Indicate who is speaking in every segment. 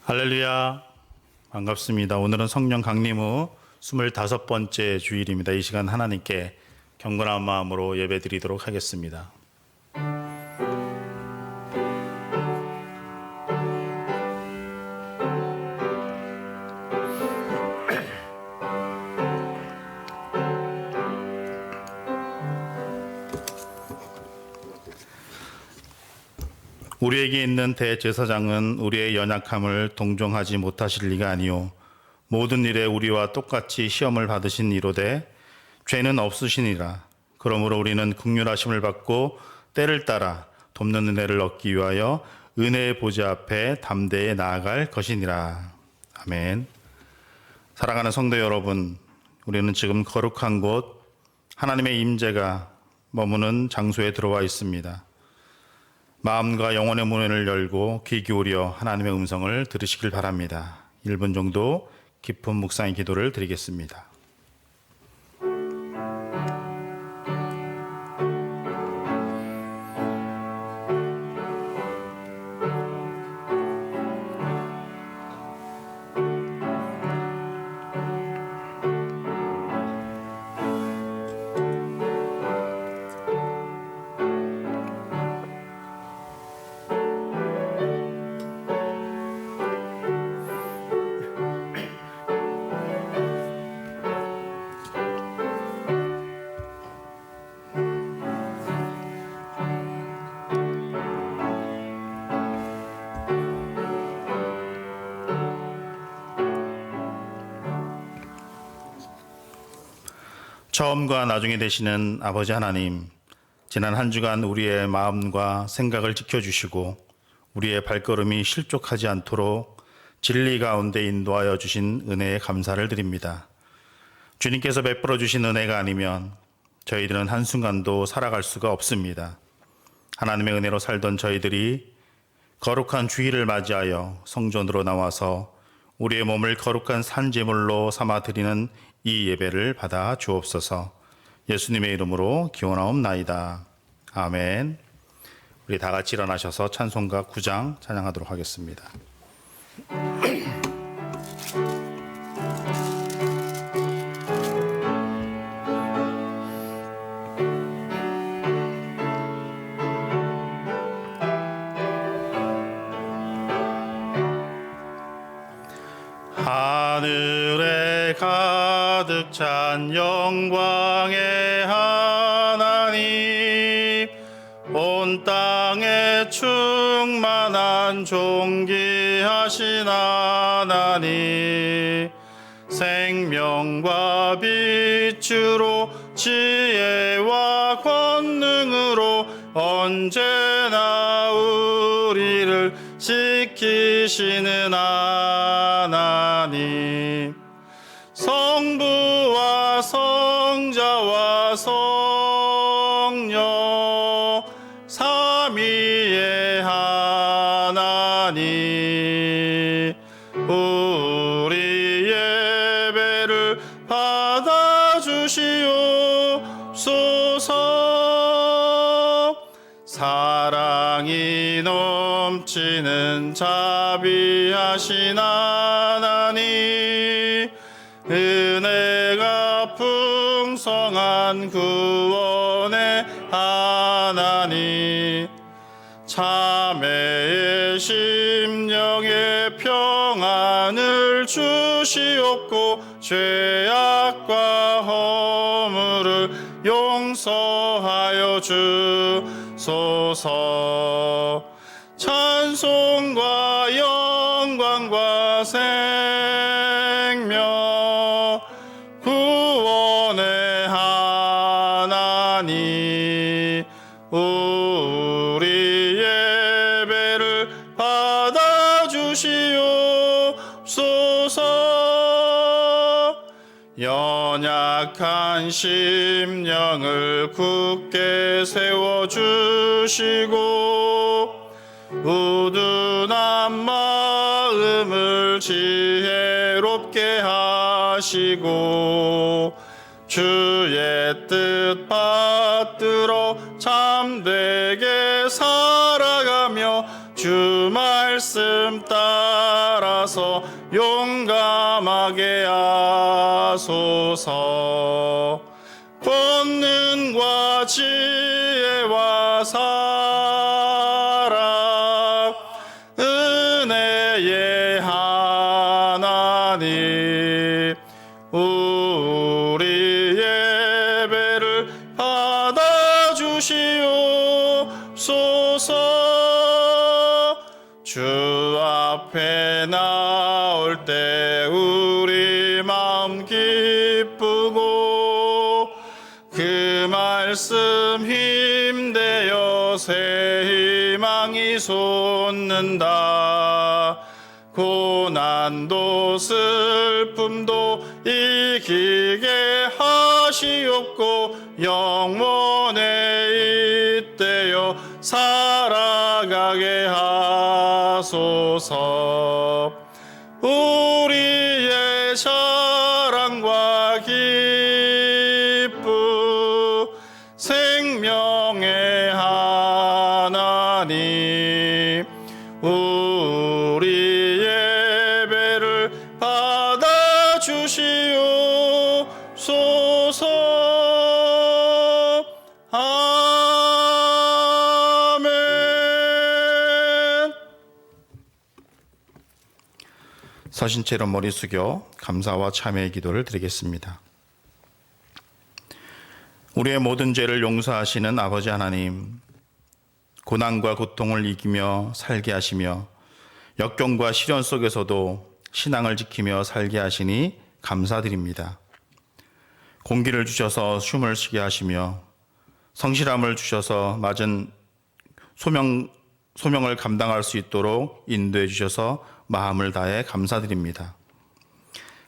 Speaker 1: 할렐루야, 반갑습니다. 오늘은 성령 강림 후 25번째 주일입니다. 이 시간 하나님께 경건한 마음으로 예배 드리도록 하겠습니다. 우리에게 있는 대제사장은 우리의 연약함을 동정하지 못하실 리가 아니요 모든 일에 우리와 똑같이 시험을 받으신 이로되 죄는 없으시니라. 그러므로 우리는 긍휼하심을 받고 때를 따라 돕는 은혜를 얻기 위하여 은혜의 보좌 앞에 담대히 나아갈 것이니라. 아멘. 사랑하는 성도 여러분, 우리는 지금 거룩한 곳 하나님의 임재가 머무는 장소에 들어와 있습니다. 마음과 영혼의 문을 열고 귀 기울여 하나님의 음성을 들으시길 바랍니다. 1분 정도 깊은 묵상의 기도를 드리겠습니다. 처음과 나중에 되시는 아버지 하나님, 지난 한 주간 우리의 마음과 생각을 지켜주시고 우리의 발걸음이 실족하지 않도록 진리 가운데 인도하여 주신 은혜에 감사를 드립니다. 주님께서 베풀어 주신 은혜가 아니면 저희들은 한순간도 살아갈 수가 없습니다. 하나님의 은혜로 살던 저희들이 거룩한 주일을 맞이하여 성전으로 나와서 우리의 몸을 거룩한 산제물로 삼아 드리는 이 예배를 받아 주옵소서. 예수님의 이름으로 기원하옵나이다. 아멘. 우리 다 같이 일어나셔서 찬송가 9장 찬양하도록 하겠습니다. 하늘에 가득 찬 영광의 하나님, 온 땅에 충만한 존귀하신 하나님, 생명과 빛으로 지혜와 권능으로 언제나 우리를 지키시는 하나님, 성부와 성자와 성령 삼위의 하나님, 우리 예배를 받아주시옵소서. 사랑이 넘치는 자비하신 하나님, 은혜가 풍성한 구원의 하나님, 자매의 심령에 평안을 주시옵고 죄악과 허물을 용서하여 주소서. 찬송과 영광과 생명 구원의 하나님, 우리 예배를 받아주 주시옵소서. 연약한 심령을 굳게 세워주시고 우둔한 마음을 지혜롭게 하시고 주의 뜻 받들어 참되게 살아가며 주 말씀 따라서 용감하게 하소서. 권능과 지혜와 사랑 은혜의 하나님 우리 예배를 받아주시옵소서. 주 앞에 나올 때 우리 마음 기쁘고 그 말씀 힘되어 새 희망이 솟는다. 고난도 슬픔도 이기게 하시옵고 영원에 잇대어 살아가게 하소서. 우리의 사랑과 기쁨 생명의 하나님 우리 예배를 받아주시옵소서. 아멘. 서신 채로 머리 숙여 감사와 참회의 기도를 드리겠습니다. 우리의 모든 죄를 용서하시는 아버지 하나님, 고난과 고통을 이기며 살게 하시며 역경과 시련 속에서도 신앙을 지키며 살게 하시니 감사드립니다. 공기를 주셔서 숨을 쉬게 하시며 성실함을 주셔서 맞은 소명을 감당할 수 있도록 인도해 주셔서 마음을 다해 감사드립니다.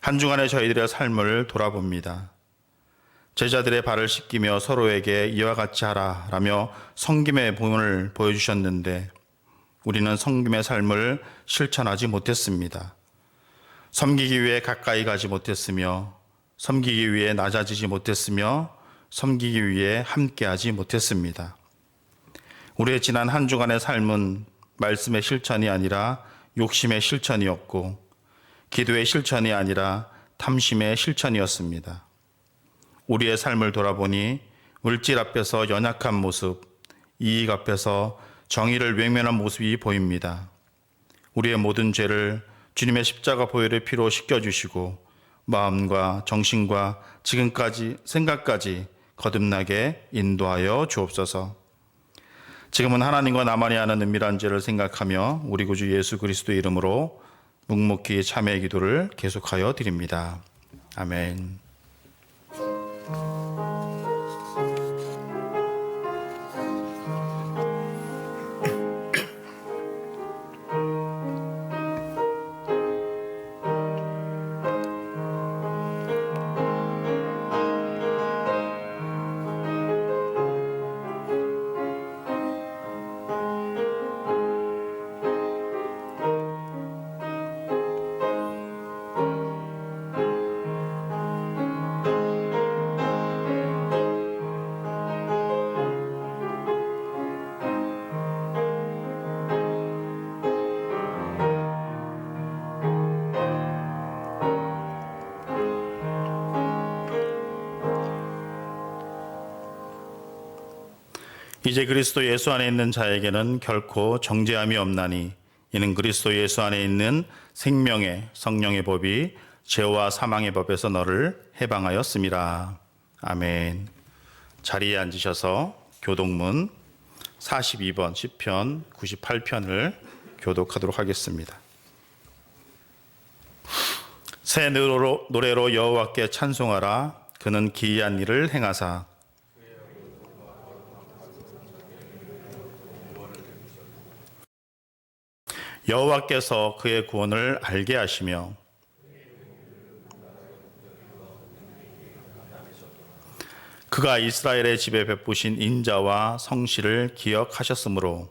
Speaker 1: 한 주간의 저희들의 삶을 돌아봅니다. 제자들의 발을 씻기며 서로에게 이와 같이 하라라며 섬김의 본을 보여주셨는데 우리는 섬김의 삶을 실천하지 못했습니다. 섬기기 위해 가까이 가지 못했으며 섬기기 위해 낮아지지 못했으며 섬기기 위해 함께하지 못했습니다. 우리의 지난 한 주간의 삶은 말씀의 실천이 아니라 욕심의 실천이었고 기도의 실천이 아니라 탐심의 실천이었습니다. 우리의 삶을 돌아보니 물질 앞에서 연약한 모습, 이익 앞에서 정의를 외면한 모습이 보입니다. 우리의 모든 죄를 주님의 십자가 보혈의 피로 씻겨주시고 마음과 정신과 지금까지 생각까지 거듭나게 인도하여 주옵소서. 지금은 하나님과 나만이 하는 은밀한 죄를 생각하며 우리 구주 예수 그리스도의 이름으로 묵묵히 참회의 기도를 계속하여 드립니다. 아멘. 이제 그리스도 예수 안에 있는 자에게는 결코 정죄함이 없나니 이는 그리스도 예수 안에 있는 생명의 성령의 법이 죄와 사망의 법에서 너를 해방하였음이라. 아멘. 자리에 앉으셔서 교독문 42번 시편 98편을 교독하도록 하겠습니다. 새 노래로 여호와께 찬송하라. 그는 기이한 일을 행하사. 여호와께서 그의 구원을 알게 하시며 그가 이스라엘의 집에 베푸신 인자와 성실을 기억하셨으므로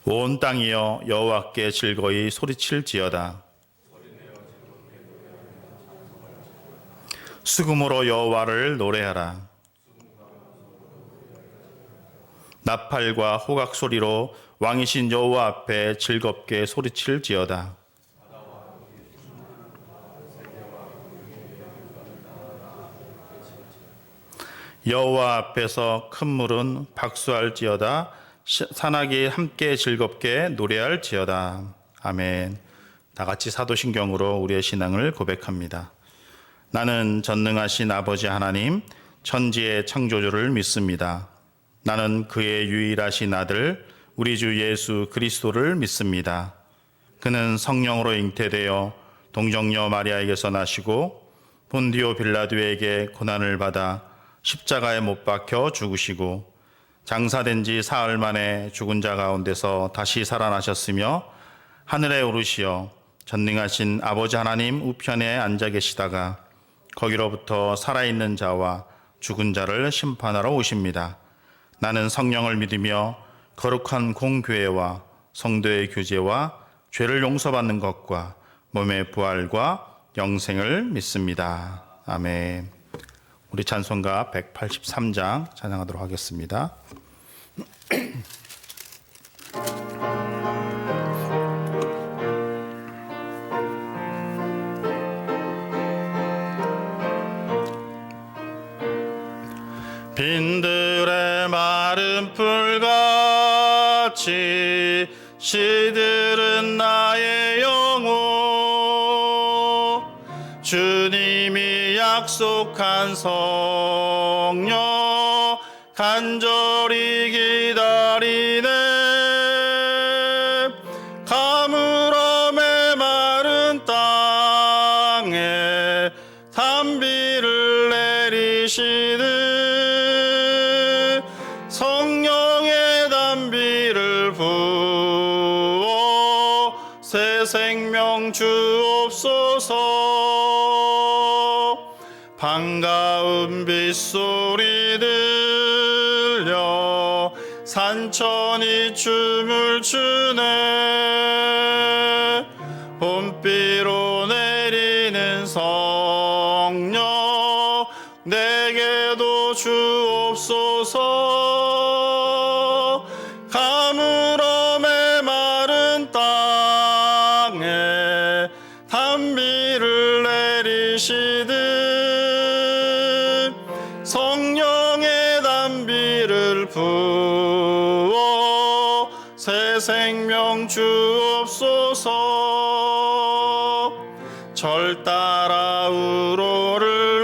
Speaker 1: 온 땅이여 여호와께 즐거이 소리칠지어다. 수금으로 여호와를 노래하라. 나팔과 호각 소리로 왕이신 여호와 앞에 즐겁게 소리칠지어다. 여호와 앞에서 큰 물은 박수할지어다. 산악이 함께 즐겁게 노래할지어다. 아멘. 다 같이 사도신경으로 우리의 신앙을 고백합니다. 나는 전능하신 아버지 하나님, 천지의 창조주를 믿습니다. 나는 그의 유일하신 아들, 우리 주 예수 그리스도를 믿습니다. 그는 성령으로 잉태되어 동정녀 마리아에게서 나시고 본디오 빌라도에게 고난을 받아 십자가에 못 박혀 죽으시고 장사된 지 사흘 만에 죽은 자 가운데서 다시 살아나셨으며 하늘에 오르시어 전능하신 아버지 하나님 우편에 앉아 계시다가 거기로부터 살아있는 자와 죽은 자를 심판하러 오십니다. 나는 성령을 믿으며 거룩한 공교회와 성도의 교제와 죄를 용서받는 것과 몸의 부활과 영생을 믿습니다. 아멘. 우리 찬송가 183장 찬양하도록 하겠습니다. 빈들의 마른 풀같이 시들은 나의 영혼 주님이 약속한 성령 간절히 기다리네 가물어 메마른 땅에 단비를 내리시는 성령의 단비를 부어 새 생명 주옵소서 반가운 빗소리 들려 산천이 춤을 추네 봄비로 내리는 성령 내게도 주옵소서 가물어 메마른 땅에 단비를 내리시듯 성령의 단비를 부어 새 생명 주옵소서 절 따라 우로를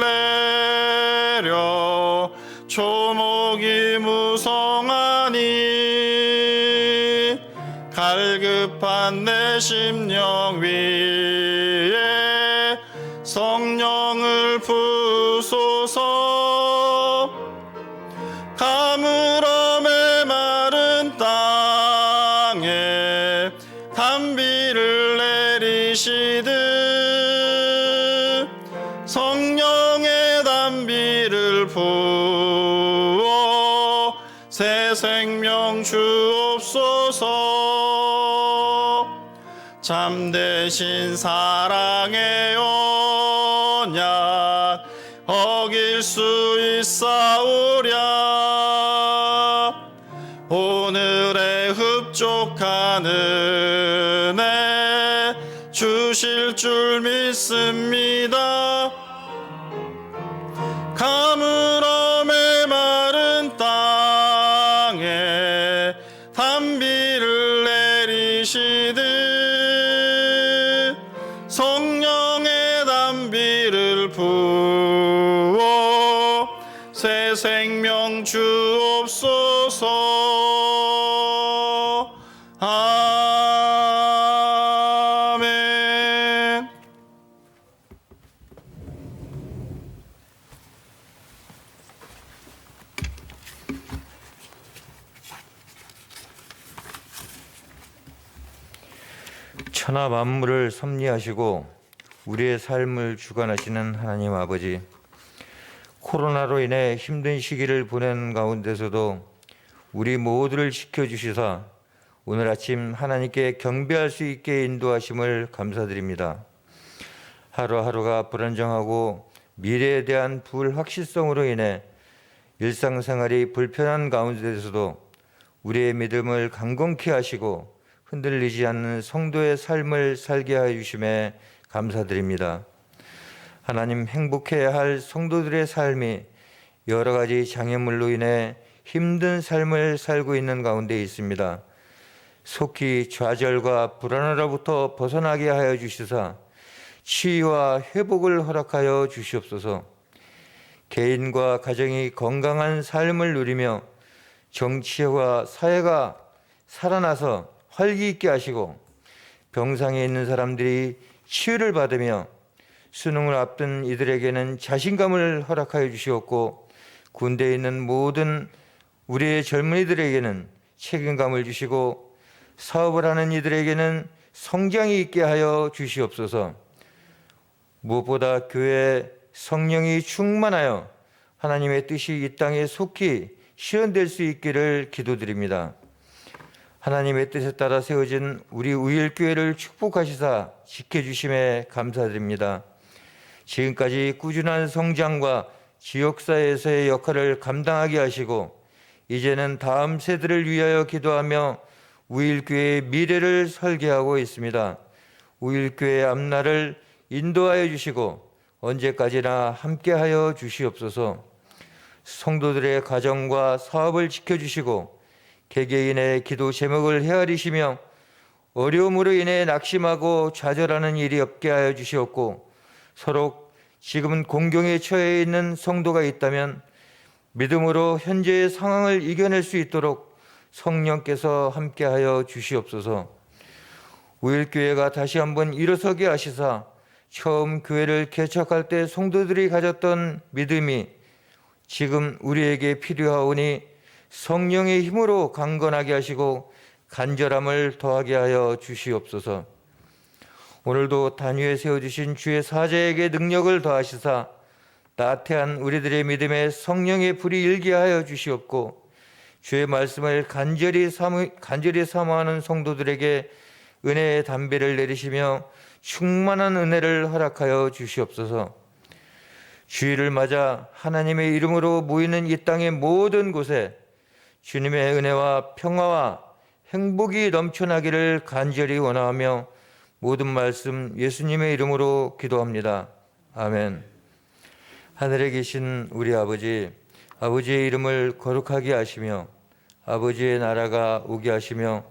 Speaker 1: 내려 초목이 무성하니 갈급한 내 심령 위에 성령을 부소서 가물어 메마른 땅에 단비를 내리시듯 성령의 단비를 부어 새 생명 주옵소서 참되신 사랑의 언약 어길 수 있사오랴 오늘의 흡족한 은혜 주실 줄 믿습니다 가물어 메마른 땅에 단비를 내리시듯 성령의 단비를 부어 새 생명 주옵소서 아멘.
Speaker 2: 천하 만물을 섭리하시고 우리의 삶을 주관하시는 하나님 아버지, 코로나로 인해 힘든 시기를 보낸 가운데서도 우리 모두를 지켜주시사 오늘 아침 하나님께 경배할 수 있게 인도하심을 감사드립니다. 하루하루가 불안정하고 미래에 대한 불확실성으로 인해 일상생활이 불편한 가운데서도 우리의 믿음을 강건케 하시고 흔들리지 않는 성도의 삶을 살게 하여 주심에 감사드립니다. 하나님, 행복해야 할 성도들의 삶이 여러 가지 장애물로 인해 힘든 삶을 살고 있는 가운데 있습니다. 속히 좌절과 불안으로부터 벗어나게 하여 주시사 치유와 회복을 허락하여 주시옵소서. 개인과 가정이 건강한 삶을 누리며 정치와 사회가 살아나서 활기 있게 하시고 병상에 있는 사람들이 치유를 받으며 수능을 앞둔 이들에게는 자신감을 허락하여 주시옵고 군대에 있는 모든 우리의 젊은이들에게는 책임감을 주시고 사업을 하는 이들에게는 성장이 있게 하여 주시옵소서. 무엇보다 교회 성령이 충만하여 하나님의 뜻이 이 땅에 속히 실현될 수 있기를 기도드립니다. 하나님의 뜻에 따라 세워진 우리 우일교회를 축복하시사 지켜주심에 감사드립니다. 지금까지 꾸준한 성장과 지역사회에서의 역할을 감당하게 하시고 이제는 다음 세대를 위하여 기도하며 우일교회의 미래를 설계하고 있습니다. 우일교회의 앞날을 인도하여 주시고 언제까지나 함께하여 주시옵소서. 성도들의 가정과 사업을 지켜주시고 개개인의 기도 제목을 헤아리시며 어려움으로 인해 낙심하고 좌절하는 일이 없게 하여 주시옵고 서로 지금은 공경에 처해 있는 성도가 있다면 믿음으로 현재의 상황을 이겨낼 수 있도록 성령께서 함께하여 주시옵소서. 우일교회가 다시 한번 일어서게 하시사 처음 교회를 개척할 때 성도들이 가졌던 믿음이 지금 우리에게 필요하오니 성령의 힘으로 강건하게 하시고 간절함을 더하게 하여 주시옵소서. 오늘도 단위에 세워주신 주의 사자에게 능력을 더하시사 나태한 우리들의 믿음에 성령의 불이 일게 하여 주시옵고 주의 말씀을 간절히 사모하는 성도들에게 은혜의 담배를 내리시며 충만한 은혜를 허락하여 주시옵소서. 주일을 맞아 하나님의 이름으로 모이는 이 땅의 모든 곳에 주님의 은혜와 평화와 행복이 넘쳐나기를 간절히 원하며 모든 말씀 예수님의 이름으로 기도합니다. 아멘. 하늘에 계신 우리 아버지, 아버지의 이름을 거룩하게 하시며 아버지의 나라가 오게 하시며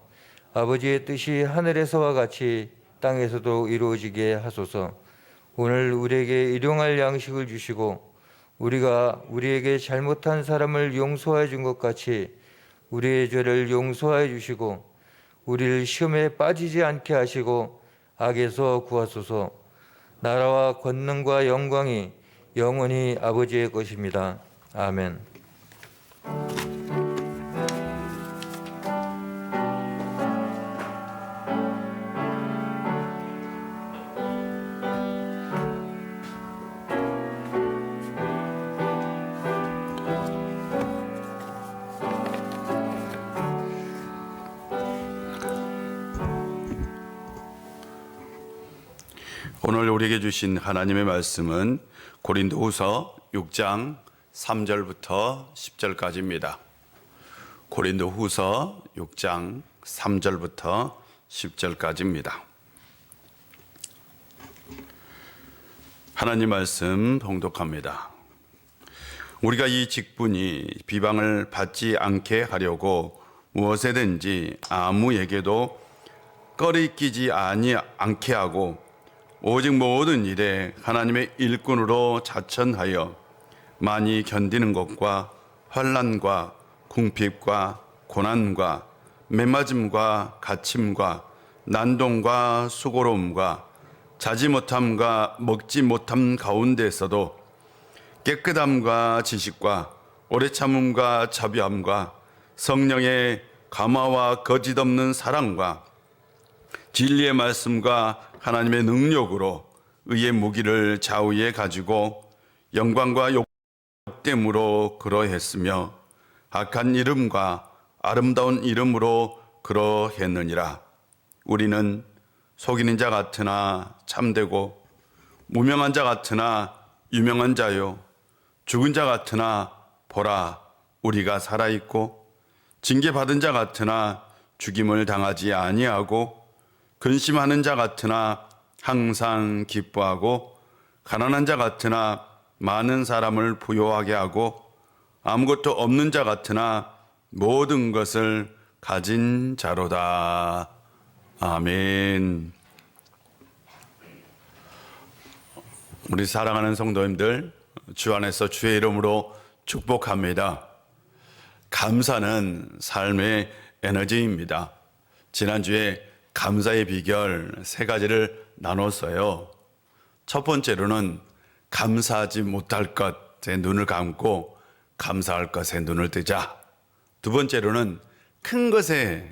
Speaker 2: 아버지의 뜻이 하늘에서와 같이 땅에서도 이루어지게 하소서. 오늘 우리에게 일용할 양식을 주시고 우리가 우리에게 잘못한 사람을 용서해 준 것 같이 우리의 죄를 용서해 주시고 우리를 시험에 빠지지 않게 하시고 악에서 구하소서. 나라와 권능과 영광이 영원히 아버지의 것입니다. 아멘.
Speaker 3: 오늘 우리에게 주신 하나님의 말씀은 고린도후서 6장 3절부터 10절까지입니다. 고린도후서 6장 3절부터 10절까지입니다. 하나님 말씀 봉독합니다. 우리가 이 직분이 비방을 받지 않게 하려고 무엇에든지 아무에게도 꺼리끼지 않게 하고 오직 모든 일에 하나님의 일꾼으로 자천하여 많이 견디는 것과 환난과 궁핍과 고난과 매맞음과 갇힘과 난동과 수고로움과 자지 못함과 먹지 못함 가운데서도 깨끗함과 지식과 오래 참음과 자비함과 성령의 감화와 거짓없는 사랑과 진리의 말씀과 하나님의 능력으로 의의 무기를 좌우에 가지고 영광과 욕됨으로 그러했으며 악한 이름과 아름다운 이름으로 그러했느니라. 우리는 속이는 자 같으나 참되고 무명한 자 같으나 유명한 자요 죽은 자 같으나 보라 우리가 살아있고 징계받은 자 같으나 죽임을 당하지 아니하고 근심하는 자 같으나 항상 기뻐하고 가난한 자 같으나 많은 사람을 부요하게 하고 아무것도 없는 자 같으나 모든 것을 가진 자로다. 아멘. 우리 사랑하는 성도님들, 주 안에서 주의 이름으로 축복합니다. 감사는 삶의 에너지입니다. 지난주에 감사의 비결 3가지를 나눴어요. 첫 번째로는 감사하지 못할 것에 눈을 감고 감사할 것에 눈을 뜨자. 두 번째로는 큰 것에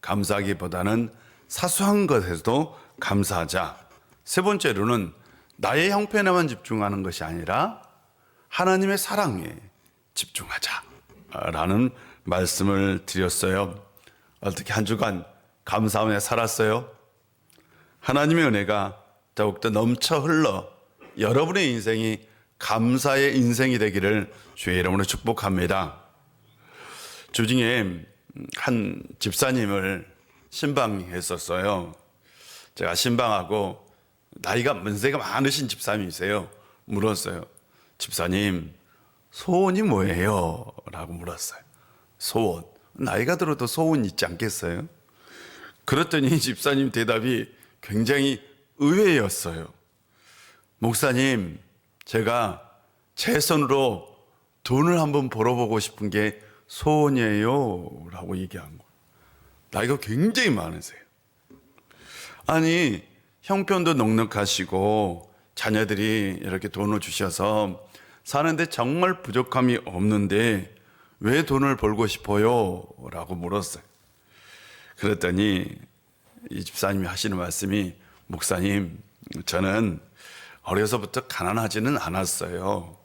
Speaker 3: 감사하기보다는 사소한 것에서도 감사하자. 세 번째로는 나의 형편에만 집중하는 것이 아니라 하나님의 사랑에 집중하자 라는 말씀을 드렸어요. 어떻게 한 주간 감사함에 살았어요? 하나님의 은혜가 더욱더 넘쳐 흘러 여러분의 인생이 감사의 인생이 되기를 주의 이름으로 축복합니다. 주중에 한 집사님을 신방했었어요. 제가 신방하고 나이가 문세가 많으신 집사님이세요. 물었어요. 집사님, 소원이 뭐예요? 라고 물었어요. 소원. 나이가 들어도 소원 있지 않겠어요? 그랬더니 집사님 대답이 굉장히 의외였어요. 목사님, 제가 제 손으로 돈을 한번 벌어보고 싶은 게 소원이에요. 라고 얘기한 거예요. 나이가 굉장히 많으세요. 아니, 형편도 넉넉하시고 자녀들이 이렇게 돈을 주셔서 사는데 정말 부족함이 없는데 왜 돈을 벌고 싶어요? 라고 물었어요. 그랬더니 이 집사님이 하시는 말씀이 목사님, 저는 어려서부터 가난하지는 않았어요.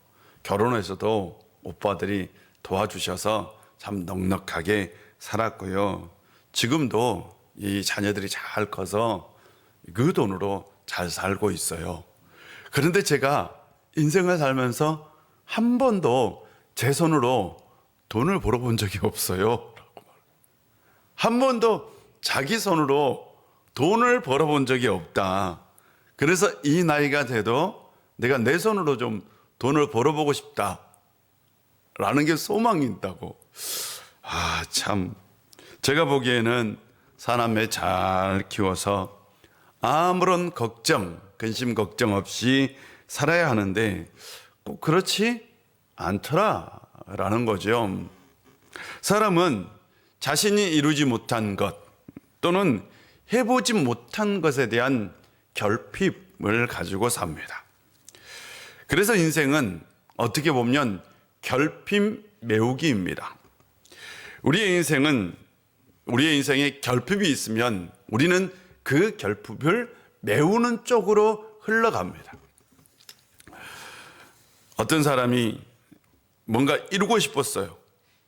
Speaker 3: 결혼해서도 오빠들이 도와주셔서 참 넉넉하게 살았고요. 지금도 이 자녀들이 잘 커서 그 돈으로 잘 살고 있어요. 그런데 제가 인생을 살면서 한 번도 제 손으로 돈을 벌어본 적이 없어요. 한 번도 자기 손으로 돈을 벌어본 적이 없다. 그래서 이 나이가 돼도 내가 내 손으로 좀 돈을 벌어보고 싶다. 라는 게 소망이 있다고. 참. 제가 보기에는 사남매 잘 키워서 아무런 걱정, 근심 걱정 없이 살아야 하는데 꼭 그렇지 않더라라는 거죠. 사람은 자신이 이루지 못한 것 또는 해보지 못한 것에 대한 결핍을 가지고 삽니다. 그래서 인생은 어떻게 보면 결핍 메우기입니다. 우리의 인생에 결핍이 있으면 우리는 그 결핍을 메우는 쪽으로 흘러갑니다. 어떤 사람이 뭔가 이루고 싶었어요.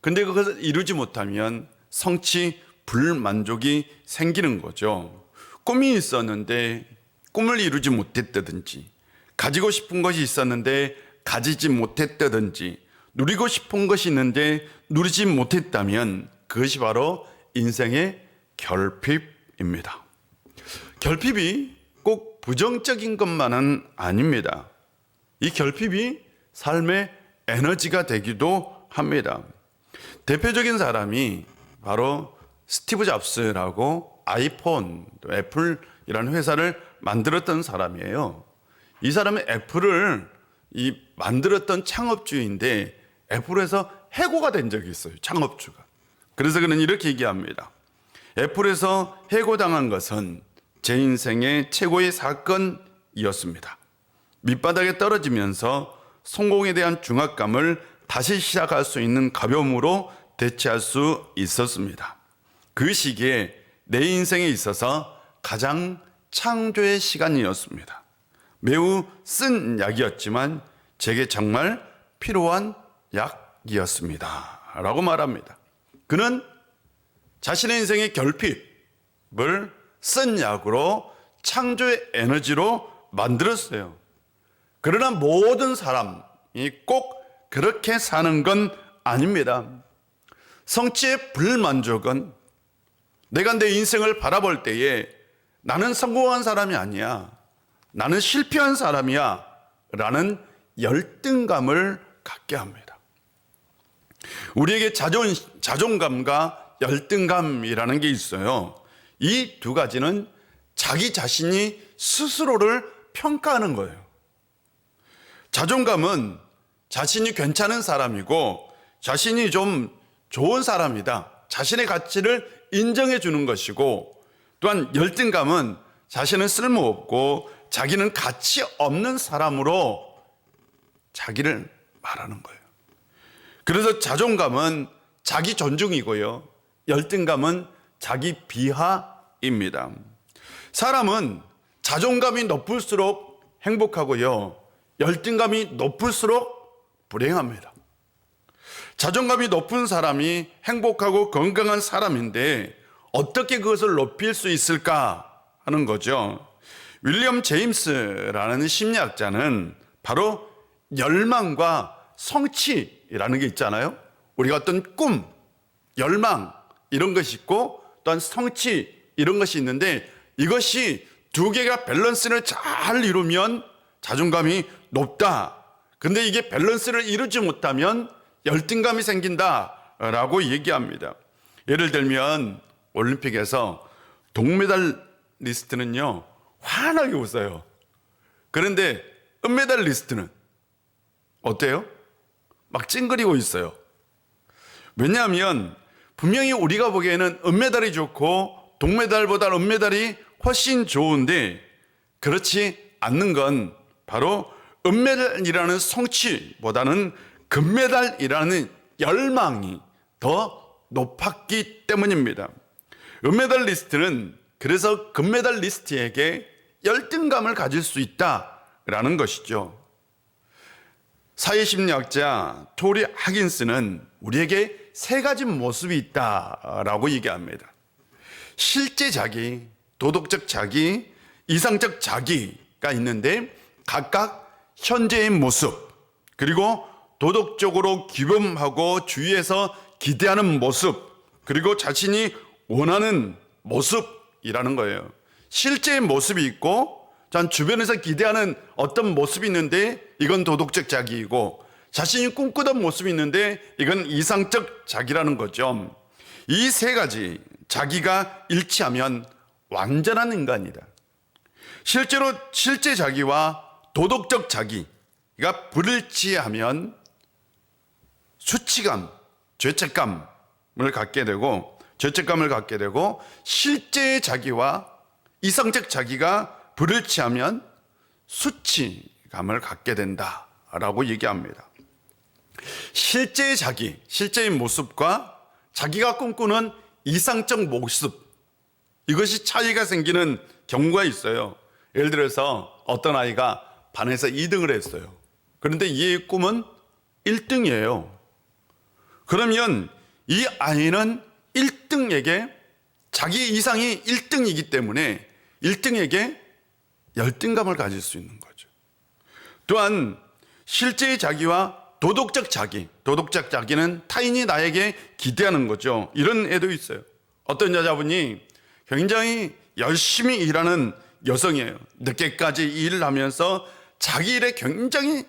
Speaker 3: 근데 그것을 이루지 못하면 성취 불만족이 생기는 거죠. 꿈이 있었는데 꿈을 이루지 못했다든지, 가지고 싶은 것이 있었는데 가지지 못했다든지, 누리고 싶은 것이 있는데 누리지 못했다면 그것이 바로 인생의 결핍입니다. 결핍이 꼭 부정적인 것만은 아닙니다. 이 결핍이 삶의 에너지가 되기도 합니다. 대표적인 사람이 바로 스티브 잡스라고 아이폰, 애플이라는 회사를 만들었던 사람이에요. 이 사람은 애플을 만들었던 창업주인데 애플에서 해고가 된 적이 있어요. 창업주가. 그래서 그는 이렇게 얘기합니다. 애플에서 해고당한 것은 제 인생의 최고의 사건이었습니다. 밑바닥에 떨어지면서 성공에 대한 중압감을 다시 시작할 수 있는 가벼움으로 대체할 수 있었습니다. 그 시기에 내 인생에 있어서 가장 창조의 시간이었습니다. 매우 쓴 약이었지만 제게 정말 필요한 약이었습니다. 라고 말합니다. 그는 자신의 인생의 결핍을 쓴 약으로 창조의 에너지로 만들었어요. 그러나 모든 사람이 꼭 그렇게 사는 건 아닙니다. 성취의 불만족은 내가 내 인생을 바라볼 때에 나는 성공한 사람이 아니야, 나는 실패한 사람이야 라는 열등감을 갖게 합니다. 우리에게 자존감과 열등감이라는 게 있어요. 이 두 가지는 자기 자신이 스스로를 평가하는 거예요. 자존감은 자신이 괜찮은 사람이고 자신이 좀 좋은 사람이다, 자신의 가치를 인정해 주는 것이고, 또한 열등감은 자신은 쓸모없고 자기는 가치 없는 사람으로 자기를 말하는 거예요. 그래서 자존감은 자기 존중이고요, 열등감은 자기 비하입니다. 사람은 자존감이 높을수록 행복하고요, 열등감이 높을수록 불행합니다. 자존감이 높은 사람이 행복하고 건강한 사람인데 어떻게 그것을 높일 수 있을까 하는 거죠. 윌리엄 제임스라는 심리학자는 바로 열망과 성취라는 게 있잖아요. 우리가 어떤 꿈, 열망 이런 것이 있고 또한 성취 이런 것이 있는데, 이것이 두 개가 밸런스를 잘 이루면 자존감이 높다. 근데 이게 밸런스를 이루지 못하면 열등감이 생긴다라고 얘기합니다. 예를 들면 올림픽에서 동메달리스트는요 환하게 웃어요. 그런데 은메달리스트는 어때요? 막 찡그리고 있어요. 왜냐하면 분명히 우리가 보기에는 은메달이 좋고 동메달보다 은메달이 훨씬 좋은데, 그렇지 않는 건 바로 은메달이라는 성취보다는 금메달이라는 열망이 더 높았기 때문입니다. 은메달리스트는 그래서 금메달리스트에게 열등감을 가질 수 있다라는 것이죠. 사회심리학자 토리 하긴스는 우리에게 세 가지 모습이 있다라고 얘기합니다. 실제 자기, 도덕적 자기, 이상적 자기가 있는데 각각 현재의 모습, 그리고 도덕적으로 규범하고 주위에서 기대하는 모습, 그리고 자신이 원하는 모습이라는 거예요. 실제의 모습이 있고 전 주변에서 기대하는 어떤 모습이 있는데 이건 도덕적 자기이고, 자신이 꿈꾸던 모습이 있는데 이건 이상적 자기라는 거죠. 이 세 가지 자기가 일치하면 완전한 인간이다. 실제로 실제 자기와 도덕적 자기가 불일치하면 수치감, 죄책감을 갖게 되고 실제의 자기와 이상적 자기가 불일치하면 수치감을 갖게 된다라고 얘기합니다. 실제의 자기, 실제의 모습과 자기가 꿈꾸는 이상적 모습, 이것이 차이가 생기는 경우가 있어요. 예를 들어서 어떤 아이가 반에서 2등을 했어요. 그런데 이의 꿈은 1등이에요. 그러면 이 아이는 1등에게 자기 이상이 1등이기 때문에 1등에게 열등감을 가질 수 있는 거죠. 또한 실제의 자기와 도덕적 자기는 타인이 나에게 기대하는 거죠. 이런 애도 있어요. 어떤 여자분이 굉장히 열심히 일하는 여성이에요. 늦게까지 일을 하면서 자기 일에 굉장히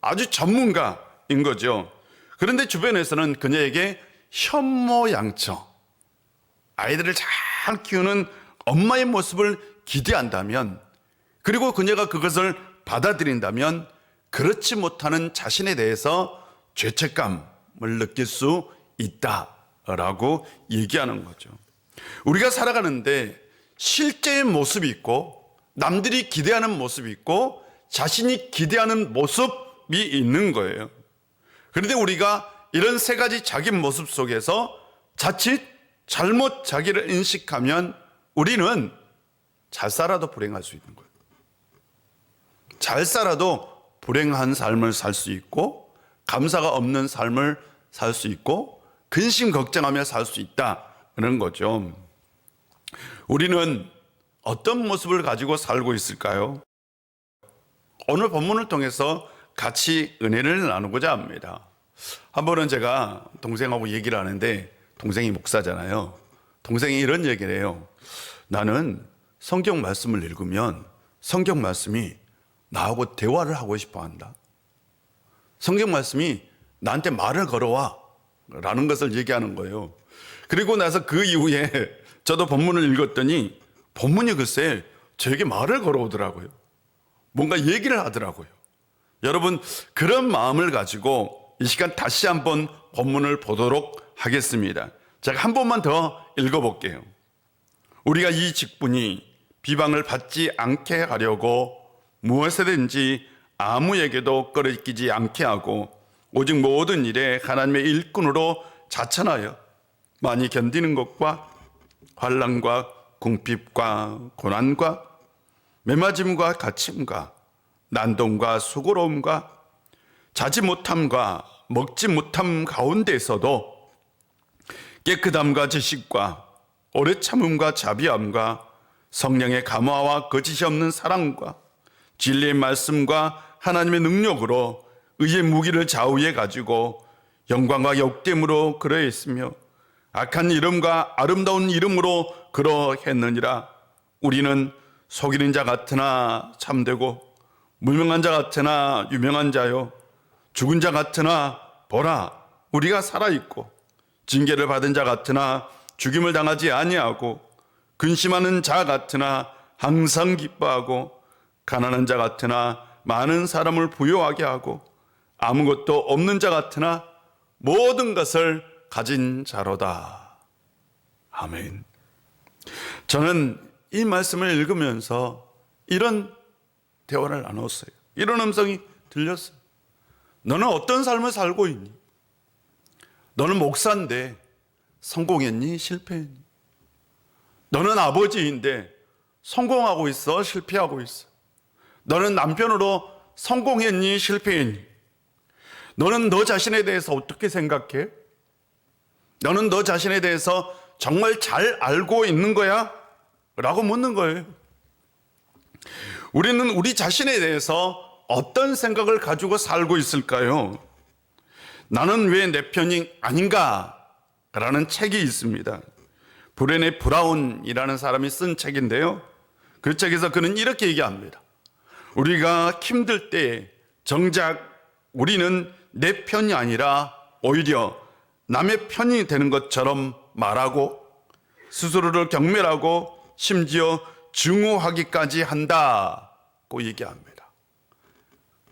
Speaker 3: 아주 전문가인 거죠. 그런데 주변에서는 그녀에게 현모양처, 아이들을 잘 키우는 엄마의 모습을 기대한다면, 그리고 그녀가 그것을 받아들인다면 그렇지 못하는 자신에 대해서 죄책감을 느낄 수 있다라고 얘기하는 거죠. 우리가 살아가는데 실제의 모습이 있고 남들이 기대하는 모습이 있고 자신이 기대하는 모습이 있는 거예요. 그런데 우리가 이런 세 가지 자기 모습 속에서 자칫 잘못 자기를 인식하면 우리는 잘 살아도 불행할 수 있는 거예요. 잘 살아도 불행한 삶을 살 수 있고 감사가 없는 삶을 살 수 있고 근심 걱정하며 살 수 있다 그런 거죠. 우리는 어떤 모습을 가지고 살고 있을까요? 오늘 본문을 통해서 같이 은혜를 나누고자 합니다. 한 번은 제가 동생하고 얘기를 하는데 동생이 목사잖아요. 동생이 이런 얘기를 해요. 나는 성경 말씀을 읽으면 성경 말씀이 나하고 대화를 하고 싶어 한다. 성경 말씀이 나한테 말을 걸어와 라는 것을 얘기하는 거예요. 그리고 나서 그 이후에 저도 본문을 읽었더니 본문이 글쎄 저에게 말을 걸어오더라고요. 뭔가 얘기를 하더라고요. 여러분, 그런 마음을 가지고 이 시간 다시 한번 본문을 보도록 하겠습니다. 제가 한 번만 더 읽어볼게요. 우리가 이 직분이 비방을 받지 않게 하려고 무엇이든지 아무에게도 꺼리끼지 않게 하고 오직 모든 일에 하나님의 일꾼으로 자천하여 많이 견디는 것과 환난과 궁핍과 고난과 매맞음과 갇힘과 난동과 수고로움과 자지 못함과 먹지 못함 가운데서도 깨끗함과 지식과 오래 참음과 자비함과 성령의 감화와 거짓이 없는 사랑과 진리의 말씀과 하나님의 능력으로 의의 무기를 좌우에 가지고 영광과 역됨으로 그러했으며 악한 이름과 아름다운 이름으로 그러했느니라. 우리는 속이는 자 같으나 참되고 무명한 자 같으나 유명한 자요 죽은 자 같으나 보라 우리가 살아있고 징계를 받은 자 같으나 죽임을 당하지 아니하고 근심하는 자 같으나 항상 기뻐하고 가난한 자 같으나 많은 사람을 부유하게 하고 아무것도 없는 자 같으나 모든 것을 가진 자로다. 아멘. 저는 이 말씀을 읽으면서 이런 대화를 나눴어요. 이런 음성이 들렸어요. 너는 어떤 삶을 살고 있니? 너는 목사인데 성공했니? 실패했니? 너는 아버지인데 성공하고 있어? 실패하고 있어? 너는 남편으로 성공했니? 실패했니? 너는 너 자신에 대해서 어떻게 생각해? 너는 너 자신에 대해서 정말 잘 알고 있는 거야? 라고 묻는 거예요. 우리는 우리 자신에 대해서 어떤 생각을 가지고 살고 있을까요? 나는 왜 내 편이 아닌가? 라는 책이 있습니다. 브레네 브라운이라는 사람이 쓴 책인데요. 그 책에서 그는 이렇게 얘기합니다. 우리가 힘들 때 정작 우리는 내 편이 아니라 오히려 남의 편이 되는 것처럼 말하고 스스로를 경멸하고 심지어 증오하기까지 한다고 얘기합니다.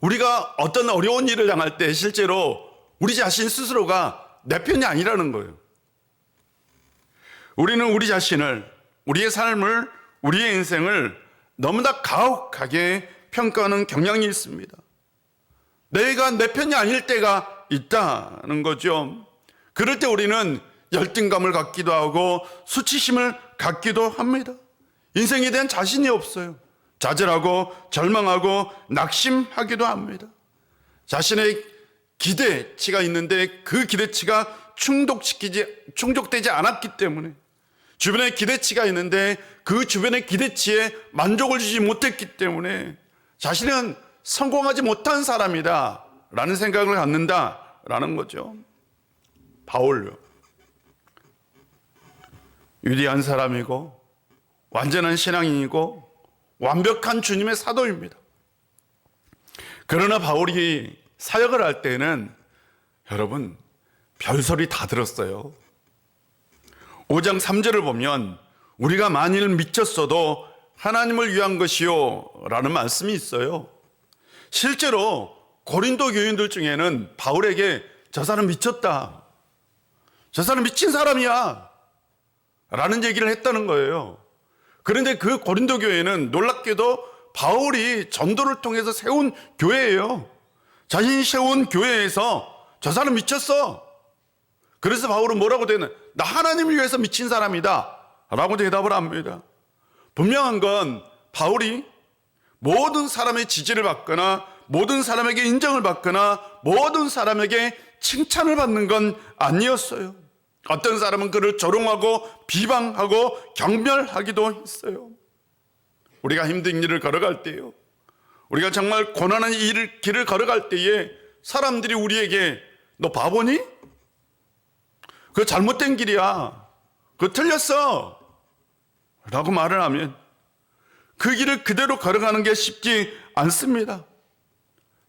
Speaker 3: 우리가 어떤 어려운 일을 당할 때 실제로 우리 자신 스스로가 내 편이 아니라는 거예요. 우리는 우리 자신을, 우리의 삶을, 우리의 인생을 너무나 가혹하게 평가하는 경향이 있습니다. 내가 내 편이 아닐 때가 있다는 거죠. 그럴 때 우리는 열등감을 갖기도 하고 수치심을 갖기도 합니다. 인생에 대한 자신이 없어요. 좌절하고 절망하고 낙심하기도 합니다. 자신의 기대치가 있는데 그 기대치가 충족되지 않았기 때문에, 주변의 기대치가 있는데 그 주변의 기대치에 만족을 주지 못했기 때문에 자신은 성공하지 못한 사람이다 라는 생각을 갖는다라는 거죠. 바울요, 위대한 사람이고 완전한 신앙인이고 완벽한 주님의 사도입니다. 그러나 바울이 사역을 할 때는 여러분 별소리 다 들었어요. 5장 3절을 보면 우리가 만일 미쳤어도 하나님을 위한 것이요 라는 말씀이 있어요. 실제로 고린도 교인들 중에는 바울에게 저 사람 미쳤다, 저 사람 미친 사람이야 라는 얘기를 했다는 거예요. 그런데 그 고린도 교회는 놀랍게도 바울이 전도를 통해서 세운 교회예요. 자신이 세운 교회에서 저 사람 미쳤어, 그래서 바울은 뭐라고 되는? 나 하나님을 위해서 미친 사람이다 라고 대답을 합니다. 분명한 건 바울이 모든 사람의 지지를 받거나 모든 사람에게 인정을 받거나 모든 사람에게 칭찬을 받는 건 아니었어요. 어떤 사람은 그를 조롱하고 비방하고 경멸하기도 했어요. 우리가 힘든 길을 걸어갈 때요, 우리가 정말 고난한 길을 걸어갈 때에 사람들이 우리에게 너 바보니? 그거 잘못된 길이야, 그거 틀렸어 라고 말을 하면 그 길을 그대로 걸어가는 게 쉽지 않습니다.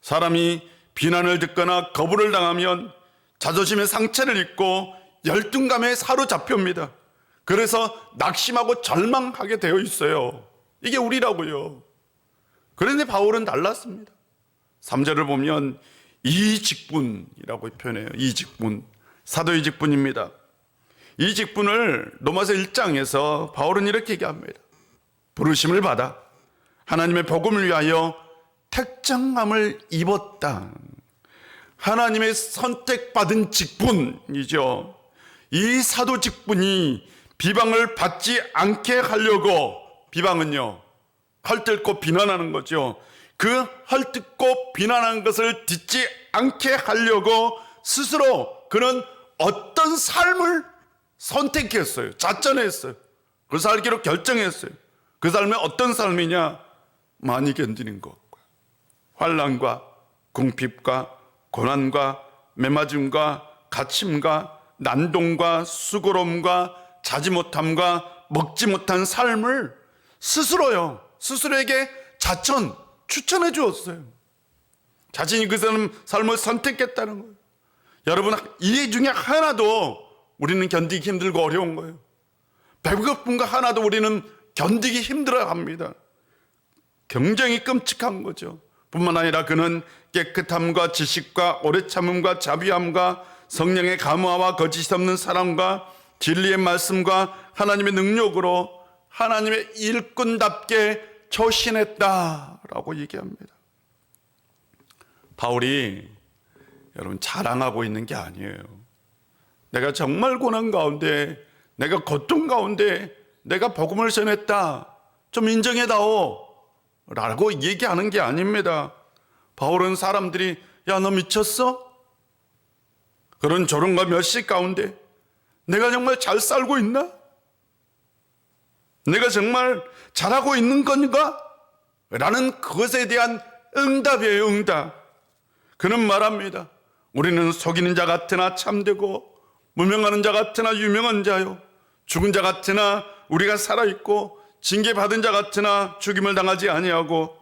Speaker 3: 사람이 비난을 듣거나 거부를 당하면 자존심의 상처를 입고 열등감에 사로잡힙니다. 그래서 낙심하고 절망하게 되어 있어요. 이게 우리라고요. 그런데 바울은 달랐습니다. 3절을 보면 이직분이라고 표현해요. 이직분, 사도의 직분입니다. 이 직분을 로마서 1장에서 바울은 이렇게 얘기합니다. 부르심을 받아 하나님의 복음을 위하여 택정함을 입었다. 하나님의 선택받은 직분이죠. 이 사도 직분이 비방을 받지 않게 하려고, 비방은요, 헐뜯고 비난하는 거죠. 그 헐뜯고 비난하는 것을 듣지 않게 하려고 스스로 그는 어떤 삶을 선택했어요. 자천했어요. 그 살기로 결정했어요. 그 삶이 어떤 삶이냐? 많이 견디는 것, 환난과 궁핍과 고난과 매맞음과 갇힘과 난동과 수고로움과 자지 못함과 먹지 못한 삶을 스스로에게 추천해 주었어요. 자신이 그 삶을 선택했다는 거예요. 여러분, 이 중에 하나도 우리는 견디기 힘들고 어려운 거예요. 배고픔과 하나도 우리는 견디기 힘들어 합니다. 굉장히 끔찍한 거죠. 뿐만 아니라 그는 깨끗함과 지식과 오래 참음과 자비함과 성령의 감화와 거짓이 없는 사랑과 진리의 말씀과 하나님의 능력으로 하나님의 일꾼답게 초신했다라고 얘기합니다. 바울이 여러분 자랑하고 있는 게 아니에요. 내가 정말 고난 가운데, 내가 고통 가운데 내가 복음을 전했다, 좀 인정해다오 라고 얘기하는 게 아닙니다. 바울은 사람들이 야, 너 미쳤어? 그런 조롱과 멸시 가운데 내가 정말 잘 살고 있나? 내가 정말 잘하고 있는 건가? 라는 그것에 대한 응답이에요. 응답. 그는 말합니다. 우리는 속이는 자 같으나 참되고 무명하는 자 같으나 유명한 자요, 죽은 자 같으나 우리가 살아있고 징계받은 자 같으나 죽임을 당하지 아니하고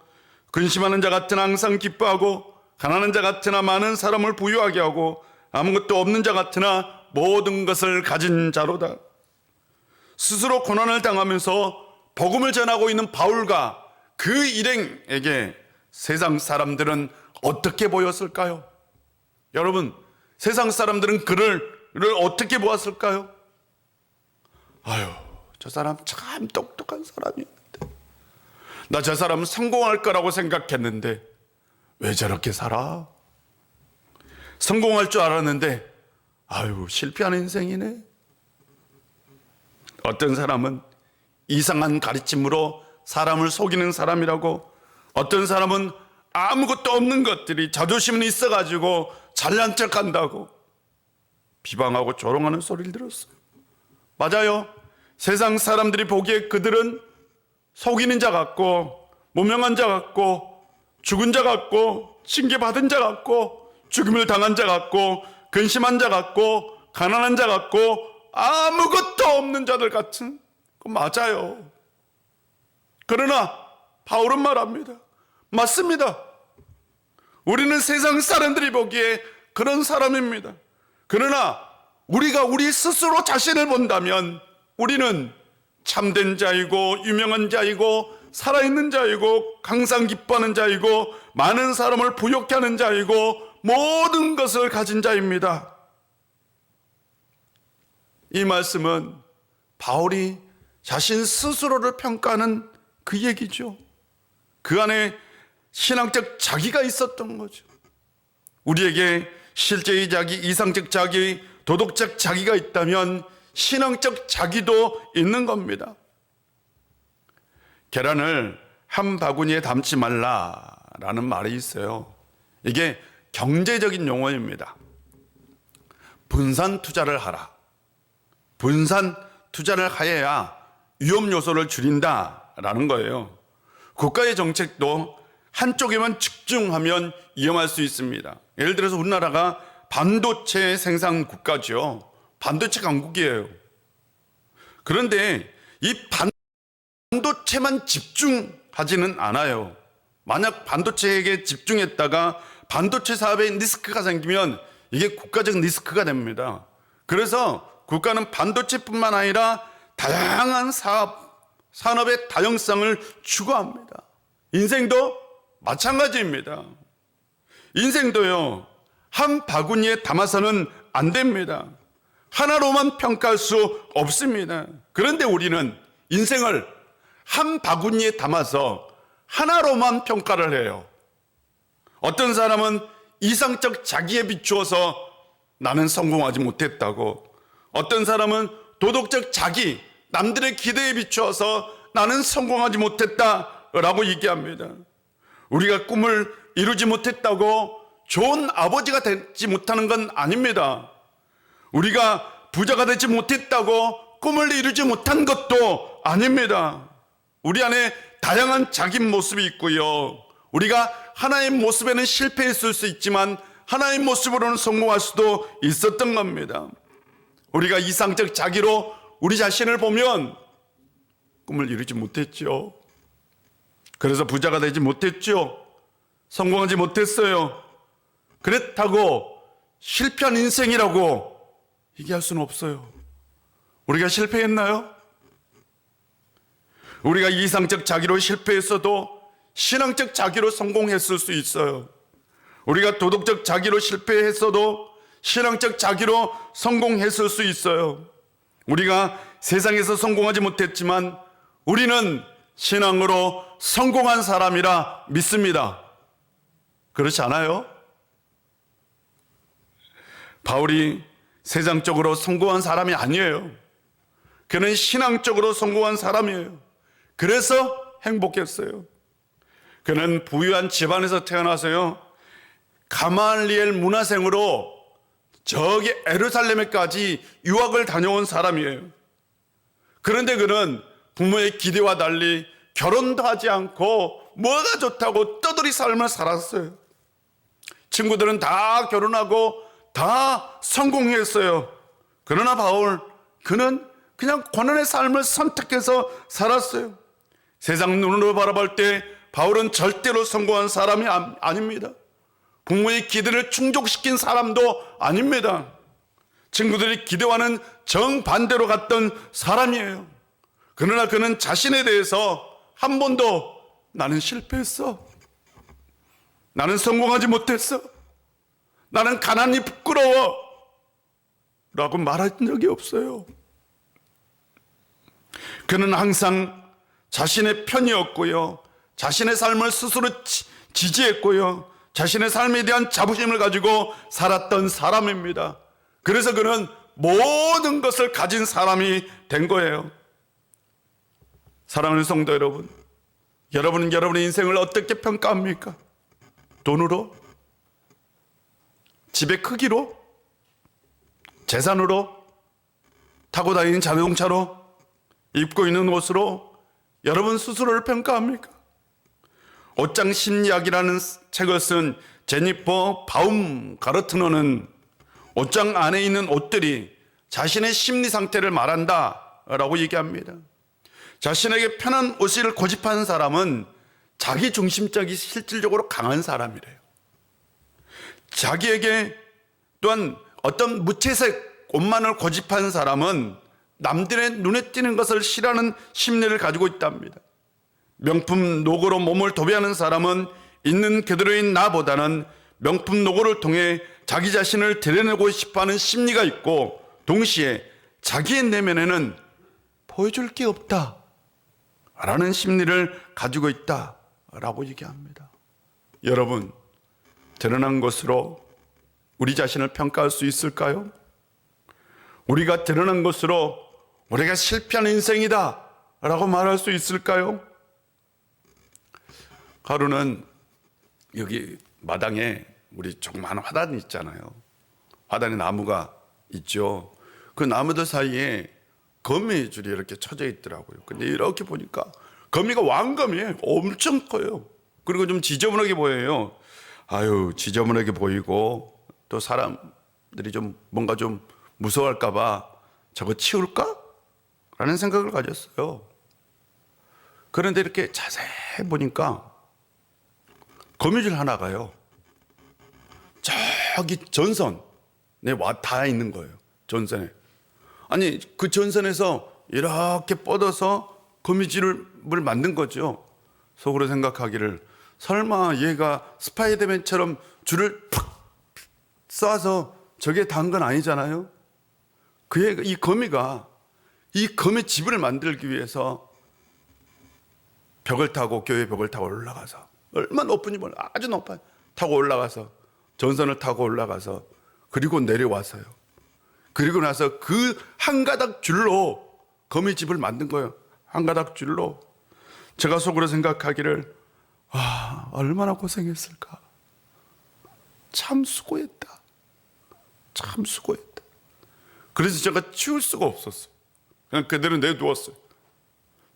Speaker 3: 근심하는 자 같으나 항상 기뻐하고 가난한 자 같으나 많은 사람을 부유하게 하고 아무것도 없는 자 같으나 모든 것을 가진 자로다. 스스로 고난을 당하면서 복음을 전하고 있는 바울과 그 일행에게 세상 사람들은 어떻게 보였을까요? 여러분, 세상 사람들은 그를 어떻게 보았을까요? 아유, 저 사람 참 똑똑한 사람이었는데, 나 저 사람 성공할 거라고 생각했는데 왜 저렇게 살아? 성공할 줄 알았는데 아유, 실패하는 인생이네. 어떤 사람은 이상한 가르침으로 사람을 속이는 사람이라고, 어떤 사람은 아무것도 없는 것들이 자존심은 있어가지고 잘난 척한다고 비방하고 조롱하는 소리를 들었어요. 맞아요. 세상 사람들이 보기에 그들은 속이는 자 같고 무명한 자 같고 죽은 자 같고 징계받은 자 같고 죽임을 당한 자 같고 근심한 자 같고 가난한 자 같고 아무것도 없는 자들 같은, 맞아요. 그러나 바울은 말합니다. 맞습니다. 우리는 세상 사람들이 보기에 그런 사람입니다. 그러나 우리가 우리 스스로 자신을 본다면 우리는 참된 자이고 유명한 자이고 살아있는 자이고 항상 기뻐하는 자이고 많은 사람을 부욕케 하는 자이고 모든 것을 가진 자입니다. 이 말씀은 바울이 자신 스스로를 평가하는 그 얘기죠. 그 안에 신앙적 자기가 있었던 거죠. 우리에게 실제의 자기, 이상적 자기, 도덕적 자기가 있다면 신앙적 자기도 있는 겁니다. 계란을 한 바구니에 담지 말라라는 말이 있어요. 이게 경제적인 용어입니다. 분산 투자를 하라. 분산 투자를 하여야 위험 요소를 줄인다라는 거예요. 국가의 정책도 한쪽에만 집중하면 위험할 수 있습니다. 예를 들어서 우리나라가 반도체 생산 국가죠. 반도체 강국이에요. 그런데 이 반도체만 집중하지는 않아요. 만약 반도체에게 집중했다가 반도체 사업에 리스크가 생기면 이게 국가적 리스크가 됩니다. 그래서 국가는 반도체뿐만 아니라 다양한 산업의 다양성을 추구합니다. 인생도 마찬가지입니다. 인생도요, 한 바구니에 담아서는 안 됩니다. 하나로만 평가할 수 없습니다. 그런데 우리는 인생을 한 바구니에 담아서 하나로만 평가를 해요. 어떤 사람은 이상적 자기에 비추어서 나는 성공하지 못했다고, 어떤 사람은 도덕적 자기, 남들의 기대에 비추어서 나는 성공하지 못했다라고 얘기합니다. 우리가 꿈을 이루지 못했다고 좋은 아버지가 되지 못하는 건 아닙니다. 우리가 부자가 되지 못했다고 꿈을 이루지 못한 것도 아닙니다. 우리 안에 다양한 자기 모습이 있고요. 우리가 하나의 모습에는 실패했을 수 있지만 하나의 모습으로는 성공할 수도 있었던 겁니다. 우리가 이상적 자기로 우리 자신을 보면 꿈을 이루지 못했죠. 그래서 부자가 되지 못했죠. 성공하지 못했어요. 그렇다고 실패한 인생이라고 얘기할 수는 없어요. 우리가 실패했나요? 우리가 이상적 자기로 실패했어도 신앙적 자기로 성공했을 수 있어요. 우리가 도덕적 자기로 실패했어도 신앙적 자기로 성공했을 수 있어요. 우리가 세상에서 성공하지 못했지만 우리는 신앙으로 성공한 사람이라 믿습니다. 그렇지 않아요? 바울이 세상적으로 성공한 사람이 아니에요. 그는 신앙적으로 성공한 사람이에요. 그래서 행복했어요. 그는 부유한 집안에서 태어나서요, 가말리엘 문화생으로 저기 에루살렘에까지 유학을 다녀온 사람이에요. 그런데 그는 부모의 기대와 달리 결혼도 하지 않고 뭐가 좋다고 떠돌이 삶을 살았어요. 친구들은 다 결혼하고 다 성공했어요. 그러나 바울, 그는 그냥 고난의 삶을 선택해서 살았어요. 세상 눈으로 바라볼 때 바울은 절대로 성공한 사람이 아닙니다. 부모의 기대를 충족시킨 사람도 아닙니다. 친구들이 기대와는 정반대로 갔던 사람이에요. 그러나 그는 자신에 대해서 한 번도 나는 실패했어, 나는 성공하지 못했어, 나는 가난이 부끄러워 라고 말한 적이 없어요. 그는 항상 자신의 편이었고요, 자신의 삶을 스스로 지지했고요, 자신의 삶에 대한 자부심을 가지고 살았던 사람입니다. 그래서 그는 모든 것을 가진 사람이 된 거예요. 사랑하는 성도 여러분, 여러분은 여러분의 인생을 어떻게 평가합니까? 돈으로? 집의 크기로? 재산으로? 타고 다니는 자동차로? 입고 있는 옷으로? 여러분 스스로를 평가합니까? 옷장 심리학이라는 책을 쓴 제니퍼 바움가르트너는 옷장 안에 있는 옷들이 자신의 심리 상태를 말한다라고 얘기합니다. 자신에게 편한 옷을 고집하는 사람은 자기 중심적이 실질적으로 강한 사람이래요. 자기에게 또한 어떤 무채색 옷만을 고집하는 사람은 남들의 눈에 띄는 것을 싫어하는 심리를 가지고 있답니다. 명품 로고로 몸을 도배하는 사람은 있는 그대로인 나보다는 명품 로고를 통해 자기 자신을 드러내고 싶어하는 심리가 있고, 동시에 자기의 내면에는 보여줄 게 없다 라는 심리를 가지고 있다라고 얘기합니다. 여러분, 드러난 것으로 우리 자신을 평가할 수 있을까요? 우리가 드러난 것으로 우리가 실패한 인생이다 라고 말할 수 있을까요? 하루는 여기 마당에 우리 조그마한 화단이 있잖아요. 화단에 나무가 있죠. 그 나무들 사이에 거미줄이 이렇게 쳐져 있더라고요. 근데 이렇게 보니까 거미가 왕거미예요. 엄청 커요. 그리고 좀 지저분하게 보여요. 아유, 지저분하게 보이고 또 사람들이 좀 뭔가 좀 무서워할까 봐 저거 치울까? 라는 생각을 가졌어요. 그런데 이렇게 자세히 보니까 거미줄 하나가요, 저기 전선에 와 닿아 있는 거예요. 전선에. 아니, 그 전선에서 이렇게 뻗어서 거미줄을 만든 거죠. 속으로 생각하기를, 설마 얘가 스파이더맨처럼 줄을 푹 쏴서 저게 닿은 건 아니잖아요. 이 거미가 이 거미 집을 만들기 위해서 벽을 타고, 교회 벽을 타고 올라가서, 얼마나 높은지 몰라, 아주 높아요. 타고 올라가서 전선을 타고 올라가서 그리고 내려와서요. 그리고 나서 그 한 가닥 줄로 거미 집을 만든 거예요. 한 가닥 줄로. 제가 속으로 생각하기를, 얼마나 고생했을까. 참 수고했다. 참 수고했다. 그래서 제가 치울 수가 없었어요. 그냥 그대로 내두었어요.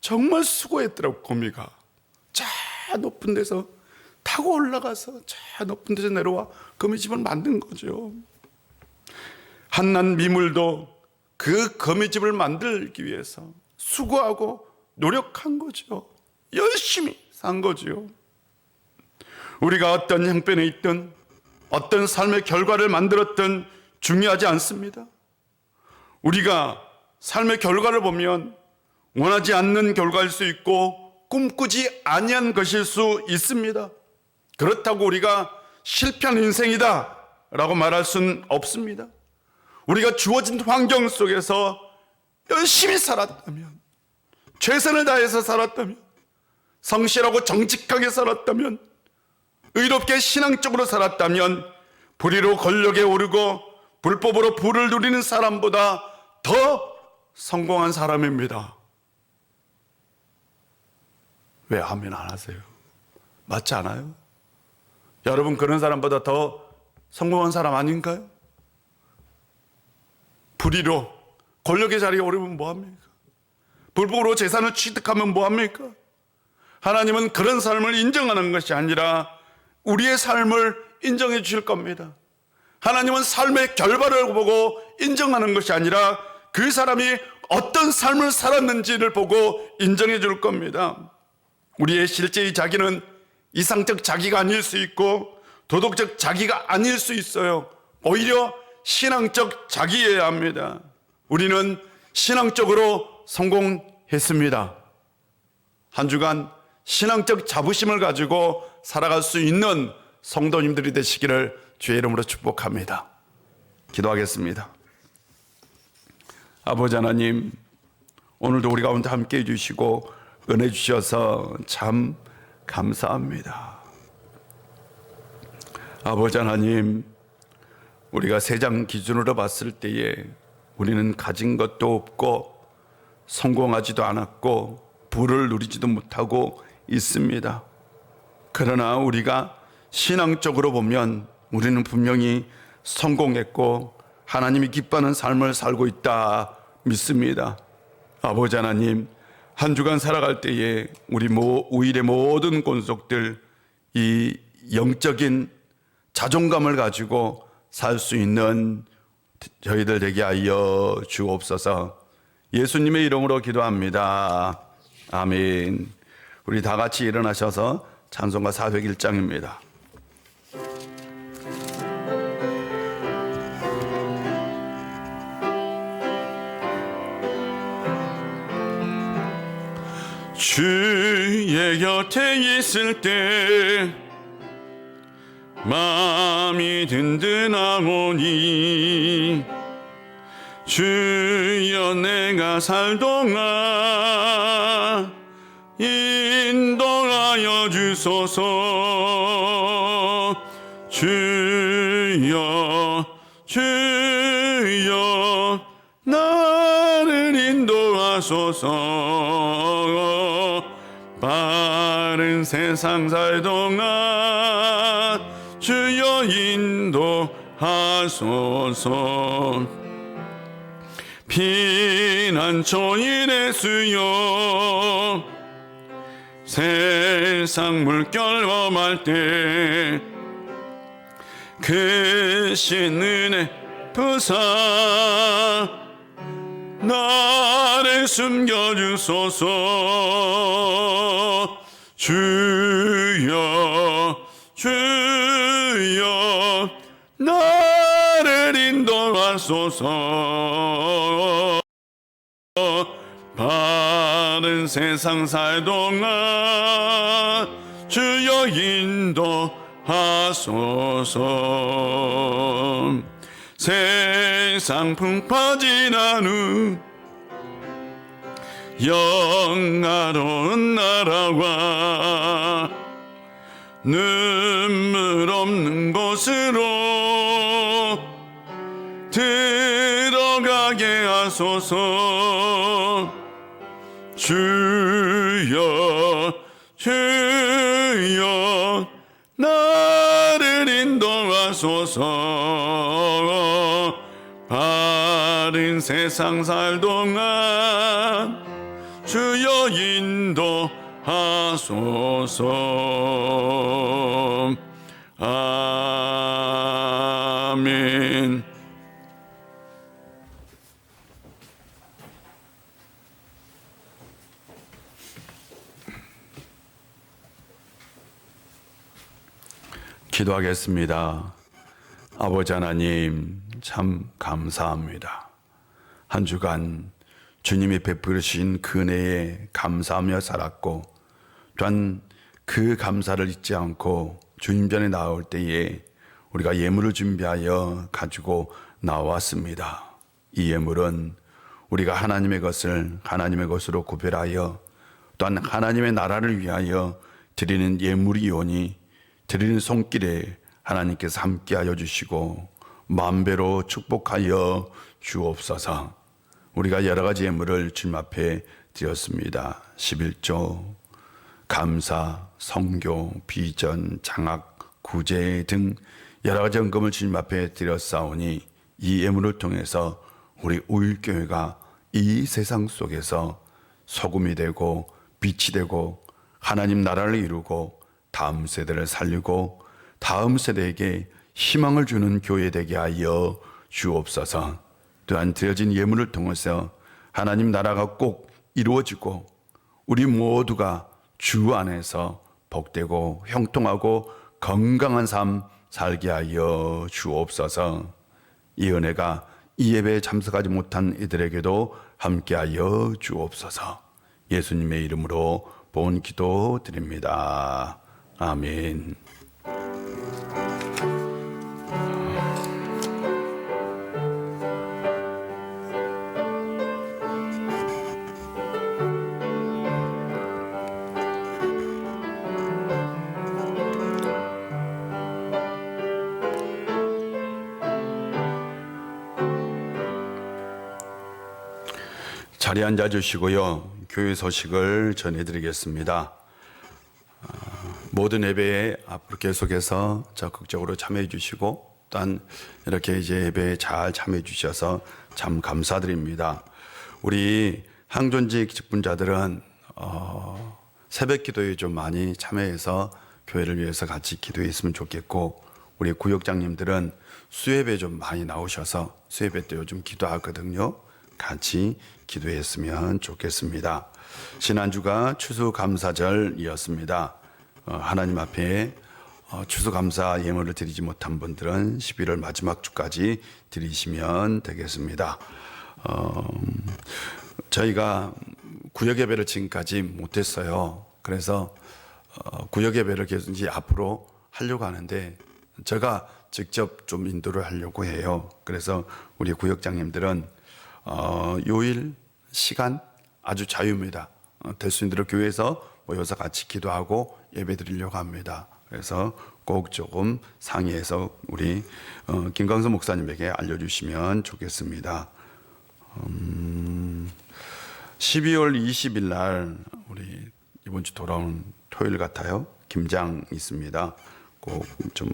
Speaker 3: 정말 수고했더라고. 거미가 저 높은 데서 타고 올라가서 저 높은 데서 내려와 거미집을 만든 거죠. 한낱 미물도 그 거미집을 만들기 위해서 수고하고 노력한 거죠. 열심히 산 거죠. 우리가 어떤 형편에 있든 어떤 삶의 결과를 만들었든 중요하지 않습니다. 우리가 삶의 결과를 보면 원하지 않는 결과일 수 있고 꿈꾸지 아니한 것일 수 있습니다. 그렇다고 우리가 실패한 인생이다 라고 말할 수는 없습니다. 우리가 주어진 환경 속에서 열심히 살았다면, 최선을 다해서 살았다면, 성실하고 정직하게 살았다면, 의롭게 신앙적으로 살았다면, 불의로 권력에 오르고 불법으로 부를 누리는 사람보다 더 성공한 사람입니다. 왜 아멘 안 하세요? 맞지 않아요? 여러분, 그런 사람보다 더 성공한 사람 아닌가요? 불의로 권력의 자리에 오르면 뭐합니까? 불법으로 재산을 취득하면 뭐합니까? 하나님은 그런 삶을 인정하는 것이 아니라 우리의 삶을 인정해 주실 겁니다. 하나님은 삶의 결과를 보고 인정하는 것이 아니라 그 사람이 어떤 삶을 살았는지를 보고 인정해 줄 겁니다. 우리의 실제의 자기는 이상적 자기가 아닐 수 있고 도덕적 자기가 아닐 수 있어요. 오히려 신앙적 자기여야 합니다. 우리는 신앙적으로 성공했습니다. 한 주간 신앙적 자부심을 가지고 살아갈 수 있는 성도님들이 되시기를 주의 이름으로 축복합니다. 기도하겠습니다. 아버지 하나님, 오늘도 우리 가운데 함께해 주시고 은혜 주셔서 참 감사합니다. 아버지 하나님, 우리가 세상 기준으로 봤을 때에 우리는 가진 것도 없고 성공하지도 않았고 부를 누리지도 못하고 있습니다. 그러나 우리가 신앙적으로 보면 우리는 분명히 성공했고 하나님이 기뻐하는 삶을 살고 있다 믿습니다. 아버지 하나님, 한 주간 살아갈 때에 우리 우일의 모든 권속들 이 영적인 자존감을 가지고 살 수 있는 저희들 되게 하여 주옵소서. 예수님의 이름으로 기도합니다. 아멘. 우리 다 같이 일어나셔서 찬송가 401장입니다. 주의 곁에 있을 때 마음이 든든하오니 주여 내가 살 동안 인도하여 주소서. 주여 주여 하소서. 바른 세상 살 동안 주여 인도하소서. 피난처인의 수요 세상 물결 범할 때 크신 은혜 부사 나를 숨겨주소서. 주여 주여 나를 인도하소서. 바른 세상 살 동안 주여 인도하소서. 세상 풍파 지난 후 영화로운 나라와 눈물 없는 곳으로 들어가게 하소서. 주여 주여 나를 인도하소서. 바른 세상 살 동안 주여 인도하소서. 아멘. 기도하겠습니다. 아버지 하나님, 참 감사합니다. 한 주간 주님이 베푸신 그 은혜에 감사하며 살았고, 또한 그 감사를 잊지 않고 주님 전에 나올 때에 우리가 예물을 준비하여 가지고 나왔습니다. 이 예물은 우리가 하나님의 것을 하나님의 것으로 구별하여 또한 하나님의 나라를 위하여 드리는 예물이오니 드리는 손길에 하나님께서 함께하여 주시고 만배로 축복하여 주옵소서. 우리가 여러 가지 예물을 주님 앞에 드렸습니다. 11조, 감사, 성교, 비전, 장학, 구제 등 여러 가지 헌금을 주님 앞에 드렸사오니 이 예물을 통해서 우리 우일교회가 이 세상 속에서 소금이 되고 빛이 되고 하나님 나라를 이루고 다음 세대를 살리고 다음 세대에게 희망을 주는 교회 되게 하여 주옵소서. 또한 드려진 예물을 통해서 하나님 나라가 꼭 이루어지고 우리 모두가 주 안에서 복되고 형통하고 건강한 삶 살게 하여 주옵소서. 이 은혜가 이 예배에 참석하지 못한 이들에게도 함께하여 주옵소서. 예수님의 이름으로 본 기도 드립니다. 아멘. 자리에 앉아 주시고요. 교회 소식을 전해드리겠습니다. 모든 예배에 앞으로 계속해서 적극적으로 참여해 주시고 또한 이렇게 이제 예배에 잘 참여해 주셔서 참 감사드립니다. 우리 항존직 직분자들은 새벽 기도에 좀 많이 참여해서 교회를 위해서 같이 기도했으면 좋겠고, 우리 구역장님들은 수예배 좀 많이 나오셔서 수예배 때 요즘 기도하거든요. 같이 기도했으면 좋겠습니다. 지난주가 추수감사절이었습니다. 하나님 앞에 추수감사 예물을 드리지 못한 분들은 11월 마지막 주까지 드리시면 되겠습니다. 저희가 구역예배를 지금까지 못했어요. 그래서 구역예배를 계속 이제 앞으로 하려고 하는데 제가 직접 좀 인도를 하려고 해요. 그래서 우리 구역장님들은 요일 시간 아주 자유입니다. 될 수 있는 대로 교회에서 모여서 같이 기도하고 예배 드리려고 합니다. 그래서 꼭 조금 상의해서 우리 김광선 목사님에게 알려주시면 좋겠습니다. 12월 20일 날 우리 이번 주 돌아오는 토요일 같아요. 김장 있습니다. 꼭 좀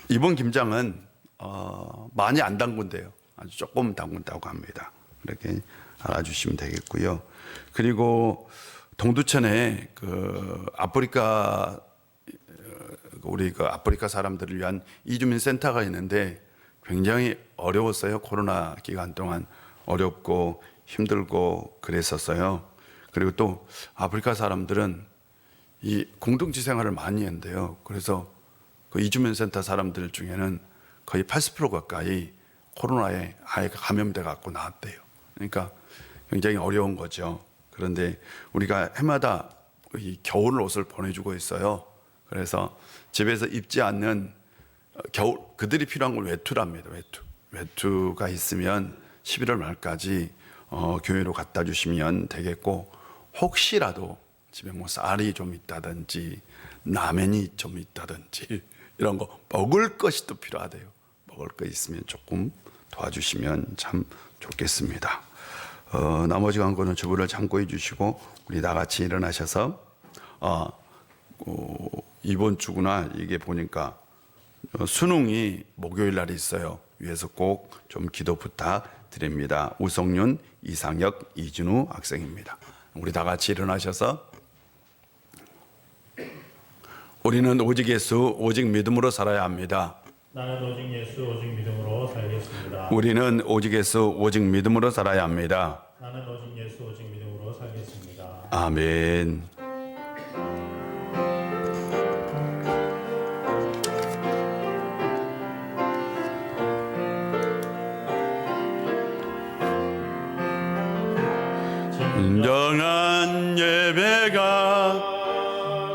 Speaker 3: 이번 김장은 많이 안 담근대요. 아주 조금 담근다고 합니다. 이렇게 알아주시면 되겠고요. 그리고 동두천에 그 아프리카 우리 그 아프리카 사람들을 위한 이주민 센터가 있는데 굉장히 어려웠어요. 코로나 기간 동안 어렵고 힘들고 그랬었어요. 그리고 또 아프리카 사람들은 이 공동체 생활을 많이 한대요. 그래서 그 이주민 센터 사람들 중에는 거의 80% 가까이 코로나에 아예 감염돼 갖고 나왔대요. 그러니까 굉장히 어려운 거죠. 그런데 우리가 해마다 이 겨울 옷을 보내주고 있어요. 그래서 집에서 입지 않는 겨울 그들이 필요한 걸 외투랍니다. 외투가 있으면 11월 말까지 교회로 갖다 주시면 되겠고, 혹시라도 집에 뭐 쌀이 좀 있다든지 라면이 좀 있다든지 이런 거 먹을 것이 또 필요하대요. 먹을 거 있으면 조금 도와주시면 참 좋겠습니다. 나머지 광고는 주부를 참고해 주시고 우리 다 같이 일어나셔서 이번 주구나 이게 보니까 수능이 목요일 날이 있어요. 위에서 꼭 좀 기도 부탁드립니다. 우성윤, 이상혁, 이준우 학생입니다. 우리 다 같이 일어나셔서 우리는 오직 예수, 오직 믿음으로 살아야 합니다.
Speaker 4: 나는 오직 예수 오직 믿음으로 살겠습니다.
Speaker 3: 우리는 오직 예수, 오직 믿음으로 살아야 합니다.
Speaker 4: 나는 오직 예수 오직 믿음으로 살겠습니다.
Speaker 3: 아멘. 진정한 예배가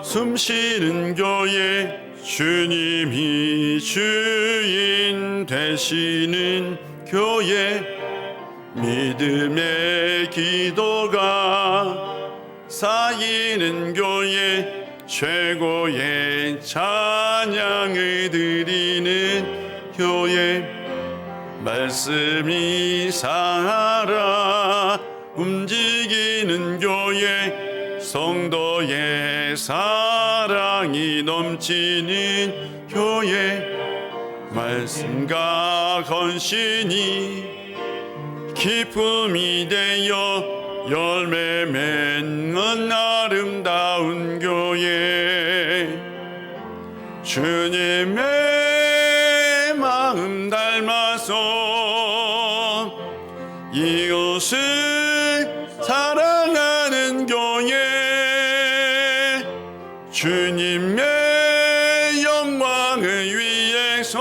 Speaker 3: 숨쉬는 교회, 주님이 주인 되시는 교회, 믿음의 기도가 쌓이는 교회, 최고의 찬양을 드리는 교회, 말씀이 살아 움직이는 교회, 성도의 사랑이 넘치는 교회, 말씀과 헌신이 기쁨이 되어 열매 맺는 아름다운 교회, 주님의 마음 닮아서 이곳을 사랑하는 교회, 주님의 영광을 위해서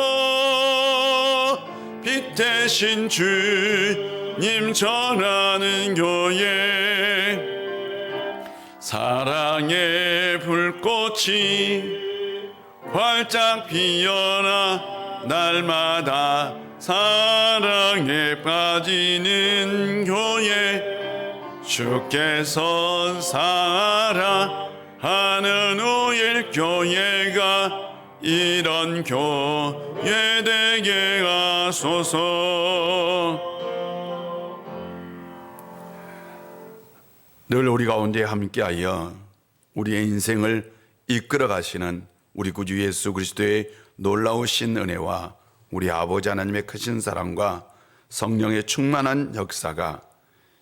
Speaker 3: 빛 대신 주님 전하는 교회, 사랑의 불꽃이 활짝 피어나 날마다 사랑에 빠지는 교회, 주께서 사랑하는 우일 교회가 이런 교회 되게 하소서. 늘 우리 가운데 함께하여 우리의 인생을 이끌어 가시는 우리 구주 예수 그리스도의 놀라우신 은혜와 우리 아버지 하나님의 크신 사랑과 성령의 충만한 역사가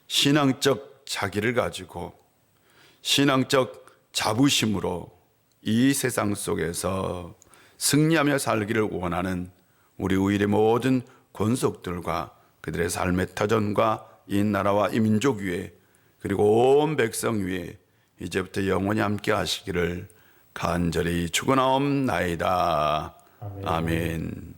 Speaker 3: 신앙적 자기를 가지고 신앙적 자부심으로 이 세상 속에서 승리하며 살기를 원하는 우리 우일의 모든 권속들과 그들의 삶의 터전과 이 나라와 이 민족 위에 그리고 온 백성 위에 이제부터 영원히 함께 하시기를 간절히 축원하옵나이다. 아멘.